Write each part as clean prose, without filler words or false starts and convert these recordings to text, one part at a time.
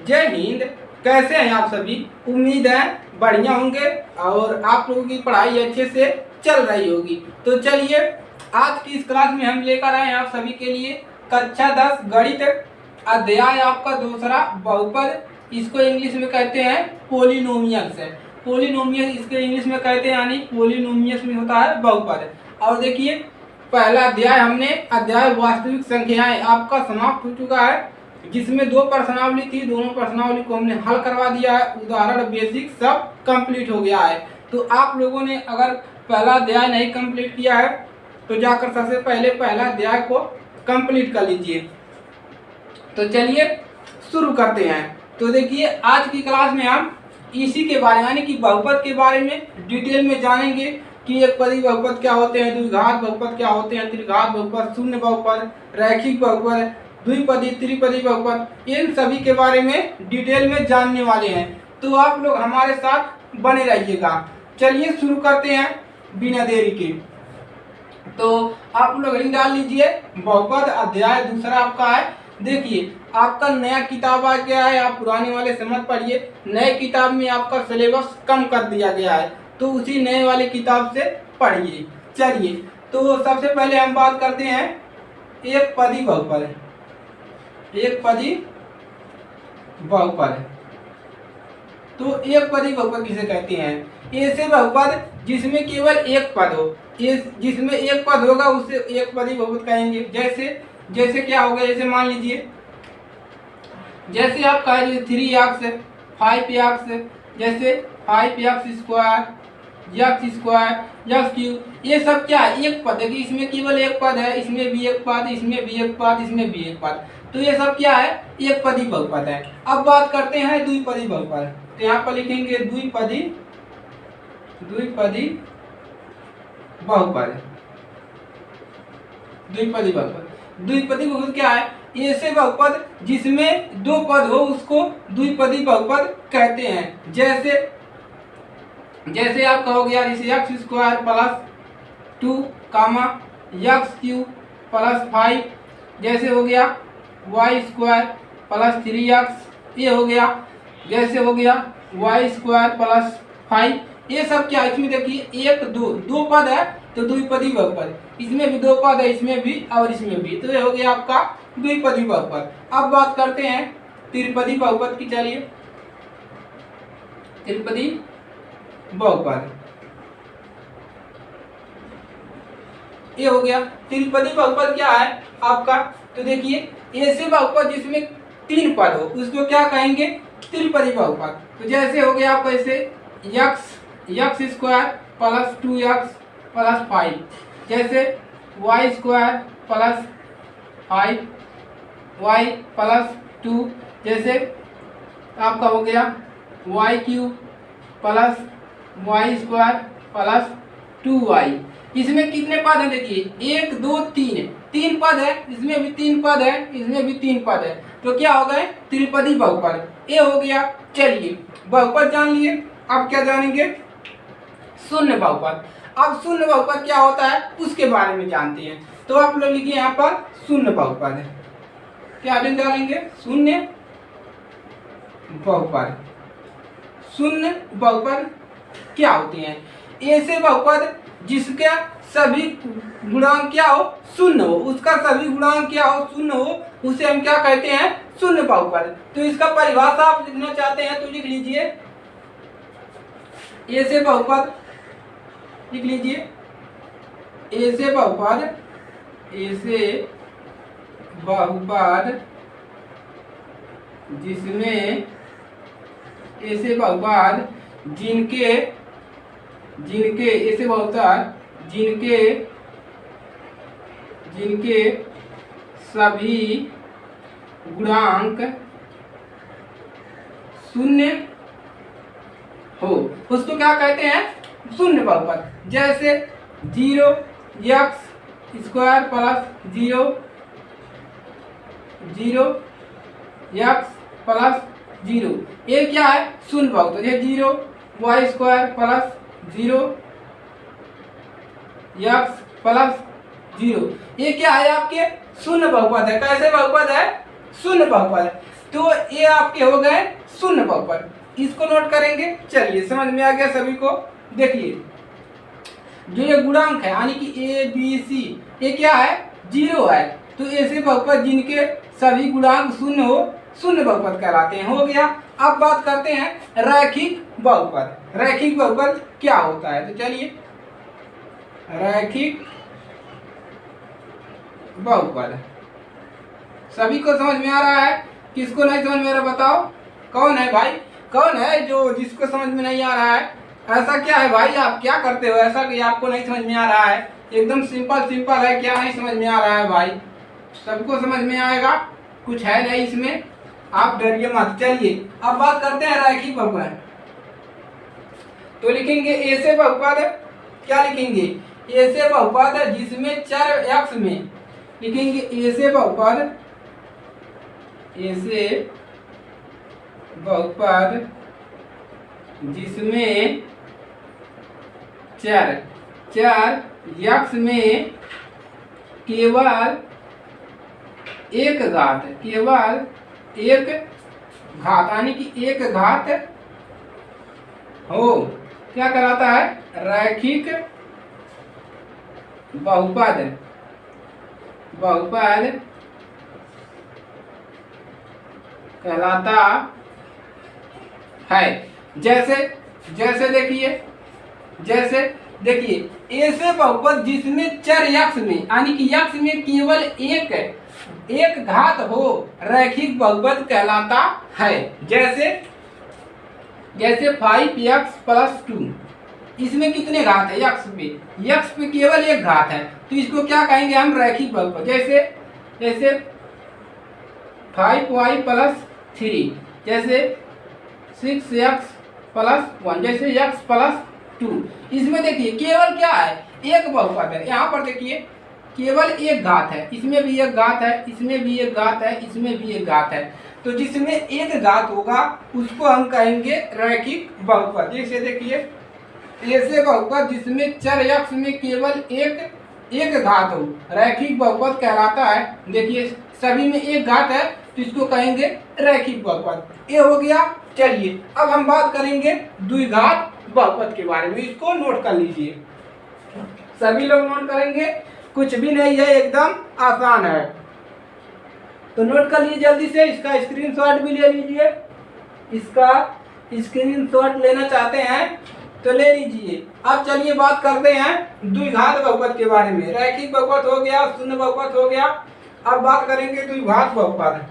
जय हिंद। कैसे हैं आप सभी? उम्मीद है बढ़िया होंगे और आप लोगों की पढ़ाई अच्छे से चल रही होगी। तो चलिए आज की इस क्लास में हम लेकर आए हैं आप सभी के लिए कक्षा 10 गणित अध्याय आपका दूसरा बहुपद। इसको इंग्लिश में कहते हैं पोलिनोमियल्स है। पोलिनोमियल इसके इंग्लिश में कहते हैं, यानी पोलिनोमियल्स में होता है बहुपद। और देखिए पहला अध्याय हमने अध्याय वास्तविक संख्याएं आपका समाप्त हो चुका है, जिसमें 2 प्रश्नावली थी। दोनों प्रश्नावली को हमने हल करवा दिया है। उदाहरण बेसिक सब कंप्लीट हो गया है। तो आप लोगों ने अगर पहला अध्याय नहीं कंप्लीट किया है तो जाकर सबसे पहले पहला अध्याय को कंप्लीट कर लीजिए। तो चलिए शुरू करते हैं। तो देखिए आज की क्लास में हम इसी के बारे में यानी कि बहुपद के बारे में डिटेल में जानेंगे कि एक पदी बहुपद क्या होते हैं, द्विघात बहुपद क्या होते हैं, त्रिघात बहुपद, शून्य बहुपद, रैखिक बहुपद, द्विपदी त्रिपदी बहुपद, इन सभी के बारे में डिटेल में जानने वाले हैं। तो आप लोग हमारे साथ बने रहिएगा। चलिए शुरू करते हैं बिना देरी के। तो आप लोग लिंक डाल लीजिए। बहुपद अध्याय दूसरा आपका है। देखिए आपका नया किताब आ गया है, आप पुराने वाले से मत पढ़िए। नए किताब में आपका सिलेबस कम कर दिया गया है, तो उसी नए वाले किताब से पढ़िए। चलिए तो सबसे पहले हम बात करते हैं एक पदी बहुपद। एक पदी बहुपद, तो एक पदी बहुपद किसे कहते हैं? ऐसे बहुपद जिसमें केवल एक पद हो, जिसमें एक पद होगा उसे एक पदी बहुपद कहेंगे। जैसे क्या होगा, जैसे मान लीजिए जैसे आप कह लीजिए 3x 5x, जैसे 5x square, x square, x cube, ये सब क्या है? एक पद है कि इसमें केवल एक पद है, इसमें भी एक पद, इसमें भी एक पद, इसमें भी एक पद। तो ये सब क्या है? एक पदी बहुपद है। अब बात करते हैं द्विपदी बहुपद। तो यहाँ पर लिखेंगे द्विपदी बहुपद। द्विपदी बहुपद, द्विपदी बहुपद क्या है? ऐसे बहुपद जिसमें 2 पद हो उसको द्विपदी बहुपद कहते हैं। जैसे आप कहोगे यार इसे x square plus 2 x cube plus 5, जैसे हो गया y स्क्वायर प्लस 3x, ये हो गया। जैसे हो गया y स्क्वायर प्लस 5, ये सब क्या? इसमें देखिए 1 2 पद है तो द्विपदी बहुपद। इसमें भी 2 पद है, इसमें भी और इसमें भी, तो ये हो गया आपका द्विपदी बहुपद। अब बात करते हैं त्रिपदी बहुपद की। चलिए त्रिपदी बहुपद, ये हो गया त्रिपदी बहुपद। क्या है आपका? तो देखिए ऐसे बहुपद जिसमें 3 पद हो उसको क्या कहेंगे? त्रिपदी बहुपद। तो जैसे हो गया आपका ऐसे x square plus 2x plus 5, जैसे y square plus 5y plus 2, जैसे आपका हो गया y cube plus y square plus 2y। इसमें कितने पद हैं? देखिए 1 2 3 पद है, इसमें भी 3 पद है, इसमें भी 3 पद है। तो क्या हो गए? त्रिपदी बहुपद, ये हो गया। चलिए बहुपद जान लिए, अब क्या जानेंगे? शून्य बहुपद। अब शून्य बहुपद क्या होता है उसके बारे में जानते हैं। तो आप लोग लिखिए यहाँ पर शून्य बहुपद। क्या लिख डालेंगे? शून्य बहुपद। शून्य बहुपद क्या होते हैं? ऐसे बहुपद जिसका सभी गुणांक क्या हो? शून्य हो, उसका सभी गुणांक क्या हो? शून्य हो, उसे हम क्या कहते हैं? शून्य बहुपद। तो इसका परिभाषा आप लिखना चाहते हैं तो लिख लीजिए। ऐसे बहुपद लिख लीजिए। ऐसे बहुपद जिसमें ऐसे बहुपद जिनके ऐसे बहुपद जिनके सभी गुणांक शून्य हो उसको क्या कहते हैं? शून्य बहुपद। जैसे 0x square plus 0x plus 0, ये क्या है? शून्य बहुपद। ये 0y square plus 0x plus 0, ये क्या है? आपके शून्य बहुपद है। कैसे बहुपद है? शून्य बहुपद है। तो ये आपके हो गए शून्य बहुपद। इसको नोट करेंगे। चलिए समझ में आ गया सभी को। देखिए जो ये गुणांक है यानी कि ए बी सी ये क्या है, 0 है। तो ऐसे बहुपद जिनके सभी गुणांक शून्य हो शून्य बहुपद कहलाते हैं। हो गया। अब बात करते हैं रैखिक बहुपद। रैखिक बहुपद क्या होता है, तो चलिए रैखिक बहुपद सभी को समझ में आ रहा है? किसको नहीं समझ में आ रहा बताओ? कौन है भाई, कौन है जो जिसको समझ में नहीं आ रहा है? ऐसा क्या है भाई, आप क्या करते हो ऐसा कि आपको नहीं समझ में आ रहा है? एकदम सिंपल सिंपल है, क्या नहीं समझ में आ रहा है भाई? सबको समझ में आएगा, कुछ है नहीं इसमें, आप डरिए मत। चलिए अब बात करते हैं रैखिक बहुपद। तो लिखेंगे ऐसे बहुपद, क्या लिखेंगे? ऐसे बहुपद जिसमें चर x में, लिखेंगे ऐसे बहुपद, ऐसे बहुपद जिसमें चर x में केवल एक घात, केवल एक घात यानी कि एक घात हो, क्या कहलाता है? रैखिक बहुपद। बहुपद कहलाता है। जैसे जैसे देखिए ऐसे बहुपद जिसमें चर x में यानी कि x में केवल एक घात हो रैखिक बहुपद कहलाता है। जैसे 5x + 2, इसमें कितने घात है? x पे केवल एक घात है, तो इसको क्या कहेंगे हम? रैखिक बहुपद। जैसे 5y + 3, जैसे 6x + 1, जैसे x + 2। इसमें देखिए केवल क्या है? एक बहुपद है। यहाँ पर देखिए केवल एक घात है, इसमें भी एक घात है, इसमें भी एक घात है, इसमें भी एक घात है। तो जिसमें एक घात होगा उसको हम कहेंगे रैखिक बहुपद। जैसे देखिए ऐसे बहुपद जिसमें चर x में केवल एक घात हो रैखिक बहुपद कहलाता है। देखिए सभी में एक घात है तो इसको कहेंगे रैखिक बहुपद। ये हो गया। चलिए अब हम बात करेंगे द्विघात बहुपद के बारे में। इसको नोट कर लीजिए, सभी लोग नोट करेंगे, कुछ भी नहीं है, एकदम आसान है। तो नोट कर लीजिए जल्दी से, इसका स्क्रीनशॉट भी ले लीजिए। इसका स्क्रीनशॉट लेना चाहते हैं तो ले लीजिए। अब चलिए बात करते हैं द्विघात बहुपद के बारे में। रैखिक बहुपद हो गया, शून्य बहुपद हो गया। अब बात करेंगे द्विघात बहुपद।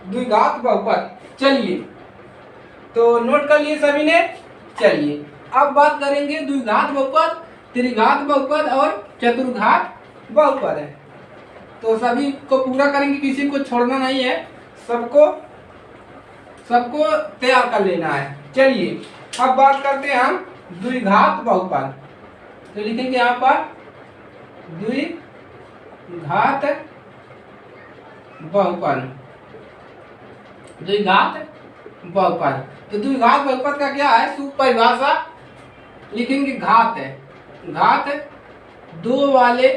द्विघात बहुपद, चलिए तो नोट कर लिए सभी ने। चलिए अब बात करेंगे द्विघात बहुपद, त्रिघात बहुपद और चतुर्घात बहुपद है। तो सभी को पूरा करेंगे, किसी को छोड़ना नहीं है, सबको तैयार कर लेना है। चलिए अब बात करते हैं हम द्विघात बहुपद। तो लिखेंगे यहाँ पर द्विघात बहुपद। द्विघात बहुपद, तो द्विघात बहुपद का क्या है? परिभाषा लिखेंगे घात है, घात दो वाले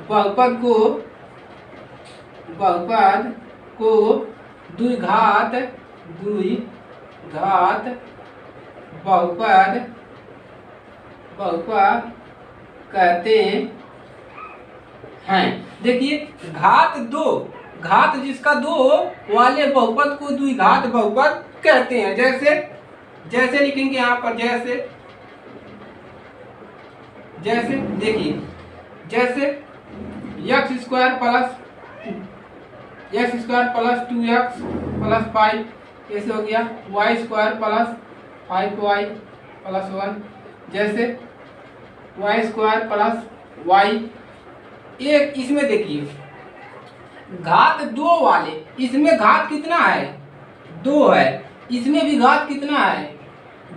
बहुपद को द्विघात बहुपद कहते हैं। देखिए घात जिसका दो वाले बहुपद को द्विघात बहुपद कहते हैं। जैसे लिखेंगे यहाँ पर, जैसे देखिए जैसे x² + 2x + 5, ऐसे हो गया y² + 5y + 1, जैसे y² + y। एक इसमें देखिए घात दो वाले, इसमें घात कितना है? 2 है। इसमें भी घात कितना है?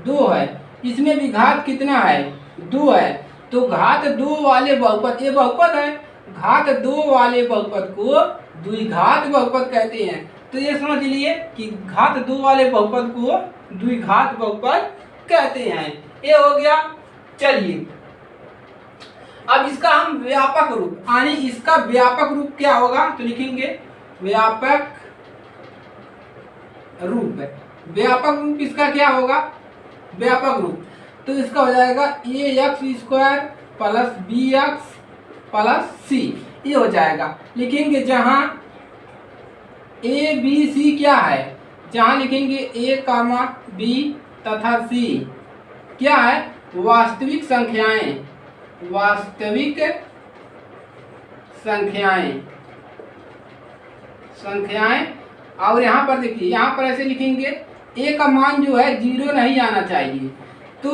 2 है। इसमें भी घात कितना है? 2 है। तो घात दो वाले बहुपद, ये बहुपद है, घात दो वाले बहुपद को द्विघात बहुपद कहते हैं। तो ये समझ लिए कि घात दो वाले बहुपद को द्विघात बहुपद कहते हैं। ये हो गया। चलिए अब इसका हम व्यापक रूप, यानी इसका व्यापक रूप क्या होगा, तो लिखेंगे व्यापक रूप। व्यापक रूप इसका क्या होगा, व्यापक रूप, तो इसका हो जाएगा a x square plus b x plus c, ये हो जाएगा। लिखेंगे जहां ए बी सी क्या है, जहां लिखेंगे ए कामा बी तथा सी क्या है, वास्तविक संख्याएं, वास्तविक संख्याएं, संख्याएं। और यहाँ पर देखिए, यहाँ पर ऐसे लिखेंगे ए का मान जो है 0 नहीं आना चाहिए। तो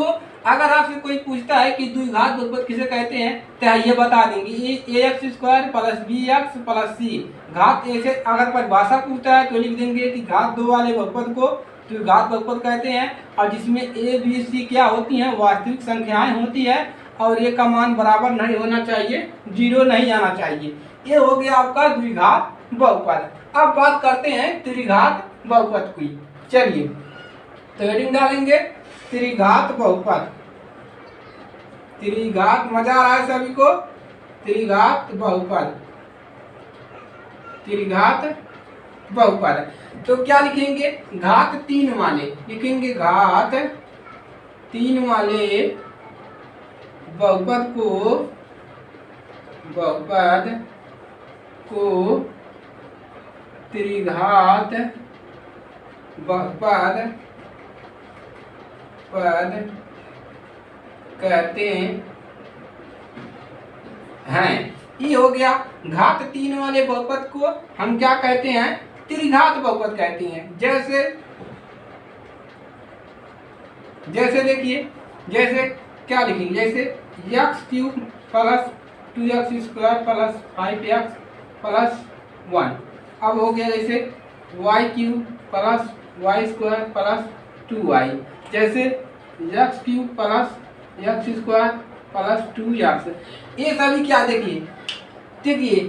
अगर आपसे कोई पूछता है कि द्विघात बहुपद किसे कहते हैं, तो ये बता देंगे a x square plus b x plus c. घात ऐसे अगर परिभाषा पूछता है तो लिख देंगे कि घात 2 वाले बहुपद को द्विघात बहुपद कहते हैं, और जिसमें ए बी सी क्या होती हैं, वास्तविक संख्याएं होती है, और ए का मान बराबर नहीं होना चाहिए, 0 नहीं आना चाहिए। ये हो गया आपका द्विघात बहुपद। अब बात करते हैं त्रिघात बहुपद की। चलिए तो हेडिंग डालेंगे त्रिघात बहुपद। त्रिघात, मजा आ रहा है सभी को, त्रिघात बहुपद, त्रिघात बहुपद। तो क्या लिखेंगे, घात 3 वाले, लिखेंगे घात 3 वाले बहुपद को त्रिघात बहुपद कहते हैं। ये हो गया घात 3 वाले बहुपद को हम क्या कहते हैं, त्रिघात बहुपद कहते हैं। जैसे देखिए, जैसे क्या लिखेंगे, जैसे x cube plus 2x square plus 5x plus 1। अब हो गया जैसे y cube plus y square plus 2y, जैसे x cube plus x square plus 2x। ये सभी क्या देखिए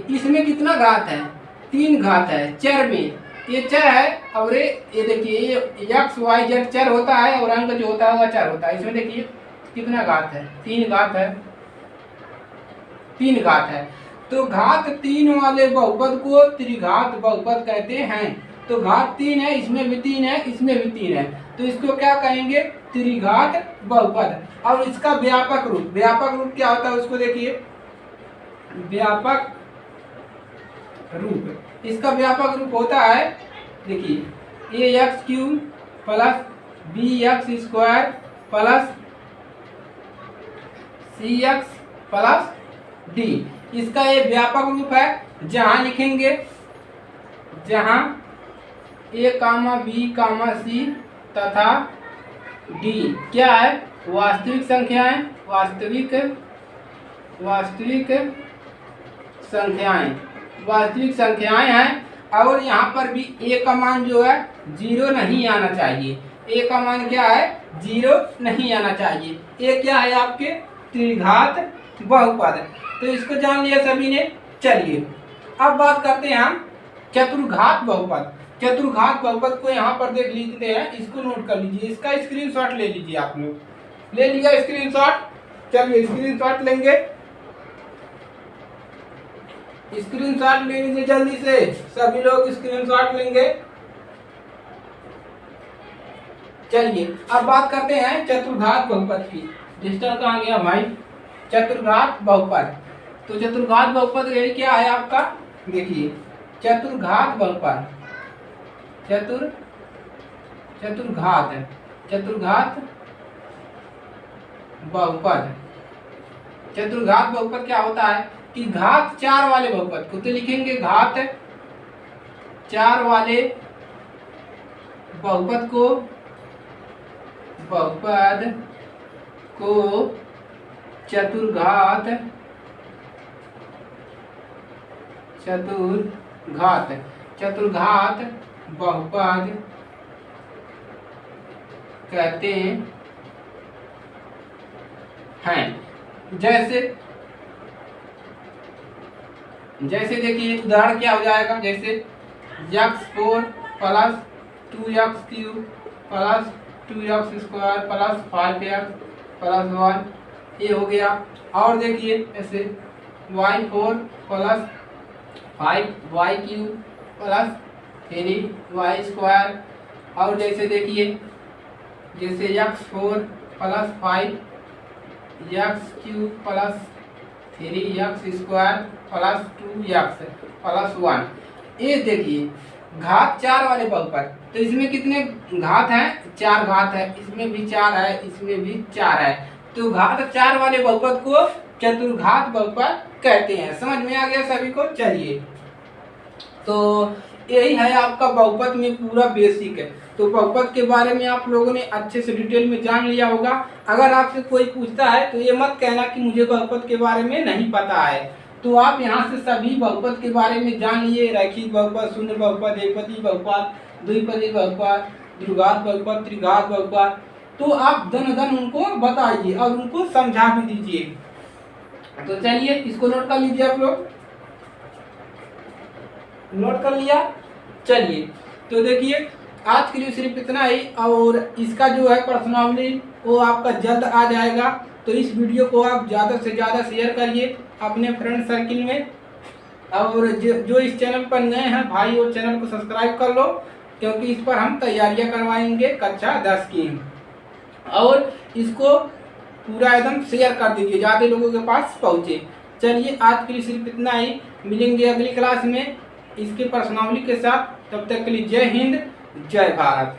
इसमें कितना घात है, 3 घात है। चर में ये चर है, और ये देखिए ये एक्स वाई जेड चर होता है, और अंक जो होता है वह चर होता है। इसमें देखिए कितना घात है, 3 घात है, 3 घात है। तो घात 3 वाले बहुपद को त्रिघात बहुपद कहते हैं। तो घात 3 है, इसमें भी 3 है, इसमें भी 3 है, तो इसको क्या कहेंगे, त्रिघात बहुपद। और इसका व्यापक रूप, व्यापक रूप क्या होता है उसको देखिए, व्यापक रूप, इसका व्यापक रूप होता है, देखिए a x cube plus b x square plus c x plus d. इसका ये व्यापक रूप है, जहां लिखेंगे, जहां ए कामा बी कामा सी तथा डी क्या है, वास्तविक संख्याएं, वास्तविक संख्याएं हैं। और यहाँ पर भी ए का मान जो है 0 नहीं आना चाहिए। ए का मान क्या है, 0 नहीं आना चाहिए। ए क्या है, आपके त्रिघात बहुपद। तो इसको जान लिया सभी ने। चलिए अब बात करते हैं हम चतुर्घात बहुपद। चतुर्घात बहुपद को यहाँ पर देख लीजिए हैं, इसको नोट कर लीजिए, इसका स्क्रीनशॉट ले लीजिए। आप लोग ले लिया स्क्रीनशॉट, चलिए स्क्रीनशॉट लेंगे, स्क्रीनशॉट ले लीजिए जल्दी से, सभी लोग स्क्रीनशॉट लेंगे। चलिए अब बात करते हैं चतुर्घात बहुपद की। डिजिटल कहाँ गया भाई, चतुर्घात बहुपद। तो चतुर्घात बहुपद ये क्या है आपका, देखिए चतुर्घात बहुपद, चतुर्घात बहुपद। चतुर्घात बहुपद क्या होता है कि घात 4 वाले बहुपद को, तो लिखेंगे घात 4 वाले बहुपद को चतुर्घात बहुपद कहते हैं। जैसे देखिए उदाहरण क्या हो जाएगा, जैसे x4 plus 2x³ plus 2x² plus 5x plus 1 ये हो गया। और देखिए ऐसे y4 plus 5y³ plus 3y²। और जैसे देखिए जैसे x4 plus 5x³ plus 3x² plus 2x plus 1। ये देखिए घात 4 वाले बहुपद, तो इसमें कितने घात हैं? 4 घात है, इसमें भी 4 है, इसमें भी 4 है। तो घात 4 वाले बहुपद को चतुर्घात बहुपद कहते हैं। समझ में आ गया सभी को? चलिए, तो यही है आपका बहुपद में पूरा बेसिक है। तो बहुपद के बारे में आप लोगों ने अच्छे से डिटेल में जान लिया होगा। अगर आपसे कोई पूछता है तो ये मत कहना कि मुझे बहुपद के बारे में नहीं पता है। तो आप यहाँ से सभी बहुपद के बारे में जान लिए, रैखिक बहुपद, शून्य बहुपद, एकपदी बहुपद, द्विपदी बहुपद, द्विघात बहुपद, त्रिघात बहुपद। तो आप दन उनको बताइए और उनको समझा भी दीजिए। तो चलिए इसको नोट कर लीजिए, आप लोग नोट कर लिया। चलिए तो देखिए आज के लिए सिर्फ इतना ही, और इसका जो है प्रश्नावली वो आपका जल्द आ जाएगा। तो इस वीडियो को आप ज़्यादा से ज़्यादा शेयर करिए अपने फ्रेंड सर्किल में। और जो इस चैनल पर नए हैं भाई, वो चैनल को सब्सक्राइब कर लो, क्योंकि इस पर हम तैयारियां करवाएंगे कक्षा 10 की। और इसको पूरा एकदम शेयर कर दीजिए, ज़्यादा लोगों के पास पहुँचे। चलिए आज के लिए सिर्फ इतना ही, मिलेंगे अगली क्लास में इसके प्रश्नावली के साथ। तब तक के लिए जय हिंद, जय भारत।